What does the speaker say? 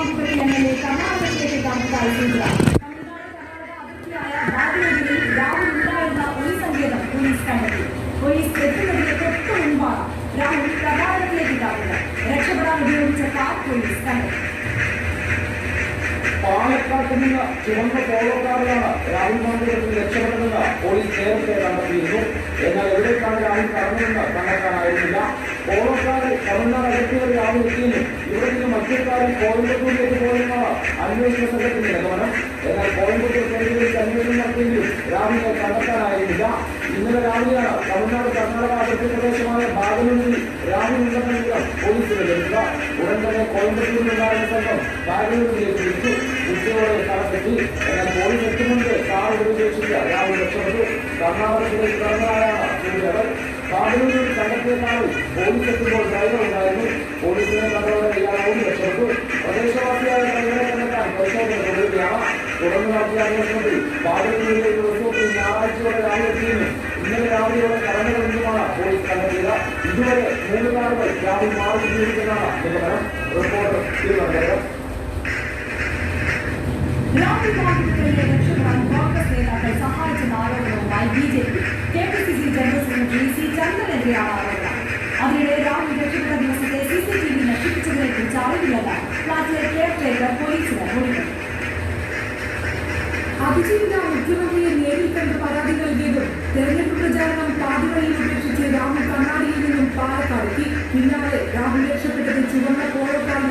മാങ്കുപടി MLA കർണാടകത്തിലേക്ക് കടന്നതായി സൂചന. തമിഴ്നാട് അതിർത്തിയായ ബാബുനഗരിയിൽ രാഹുലുണ്ടായിരുന്ന ഒരു സങ്കേതം പോലീസ് കണ്ടെത്തി. പോലീസ് എത്തുന്നതിന് തൊട്ടു മുൻപാണ് രാഹുൽ പ്രഭാതത്തിലേക്ക് കടന്നത്. രക്ഷപ്പെടാൻ ഉപയോഗിച്ച കാർ പോലീസ് കണ്ടെത്തി. പാലക്കാട്ട് നിന്ന് ചുവന്ന പോളോക്കാറിലാണ് രാഹുൽ മാങ്കുപത്തിൽ രക്ഷപ്പെട്ടതെന്ന് പോലീസ് നേരത്തെ കണ്ടെത്തിയിരുന്നു. എന്നാൽ എവിടേക്കാണ് രാഹുൽ കടന്നതെന്ന് കണ്ടെത്താനായിരുന്നില്ല. പോളോക്കാരിൽ തമിഴ്നാട് അതിർത്തികളിൽ രാഹുൽ എത്തിയെന്നും ഇവിടെ നിന്ന് മറ്റൊരുക്കാരിൽ കോയമ്പത്തൂരിലേക്ക് പോയെന്നാണ് അന്വേഷണ സംഘത്തിന്റെ നിഗമനം. എന്നാൽ കോയമ്പത്തൂർ കേന്ദ്രീകരിച്ച് അന്വേഷണം നടത്തിയെങ്കിലും രാഹുലിനെ കണ്ടെത്താനായിരുന്നില്ല. ഇന്നലെ രാവിലെയാണ് തമിഴ്നാട് കർണാടക അതിർത്തി പ്രദേശമായ ബാഗലൂരിൽ രാഹുൽ ഉണ്ടെന്ന വിവരം പോലീസിന് ലഭിക്കുക. ഉടൻ തന്നെ കോയമ്പത്തൂരിലുണ്ടായിരുന്ന സംഘം ബാഗലൂരിലേക്ക് തിരിച്ചു. ഉച്ചയോടെ സ്ഥലത്തെത്തി. എന്നാൽ പോലീസ് എത്തുമുണ്ട് കാർ ഉപേക്ഷിച്ച് രാഹുൽ രക്ഷപ്പെട്ടു. കർണാടകത്തിലേക്ക് കടന്നതായാണ് സൂചനകൾ. ബാഗലൂരിൽ കണ്ടെത്തിയ കാറിൽ പോലീസ് എത്തുമ്പോൾ ഡ്രൈവർ ഉണ്ടായിരുന്നു. പോലീസിനെ കണ്ടതോടെ ഇയാൾ രക്ഷപ്പെട്ടു. പ്രദേശവാസിയായ ഡ്രൈവറെ കണ്ടെത്താൻ പരിശോധന തുടരുകയാണ്. തുടർന്ന് നടത്തിയ അന്വേഷണത്തിൽ ബാഗലൂരിലേക്ക് റിസോർട്ടിൽ ഞായറാഴ്ചയോടെ രാഹുൽ എത്തിയെന്നും ഇന്നലെ രാവിലെയോടെ കടന്നുകളെന്നുമാണ് പോലീസ് കണ്ടെത്തിയത്. ഇതുവരെ 3 കാറുകൾ രാഹുൽ മാറി ജീവിക്കുന്നതാണ് നിഗമനം. റിപ്പോർട്ടർ തിരുവനന്തപുരം. രാഹുൽ മാങ്കുപത്തിയെ രക്ഷപ്പെടാൻ കോൺഗ്രസ് നേതാക്കൾ സഹായിച്ചെന്ന ആരോപണവുമായി BJP KPCC general secretary C ചന്ദ്രനെതിരെയാണ് ആരോപണം. അതിനിടെ രാഹുൽ രക്ഷപ്പെട്ട ദിവസത്തെ സിസിടിവി നശിപ്പിച്ചതിനെ കുറിച്ച് അറിവില്ലെന്ന് ഫ്ളാറ്റിലെ കെയർടേക്കർ പോലീസിന് മൊഴി. അതിജീവിത മുഖ്യമന്ത്രിയെ നേരിൽ കണ്ട് പരാതി നൽകിയതും തെരഞ്ഞെടുപ്പ് പ്രചാരണം പാതിവഴിയിൽ ഉപേക്ഷിച്ച് രാഹുൽ കർണാടകയിൽ നിന്നും പാലക്കാടെത്തി. പിന്നാലെ രാഹുൽ രക്ഷപ്പെട്ടത് ചുവന്ന പോളോക്കാർ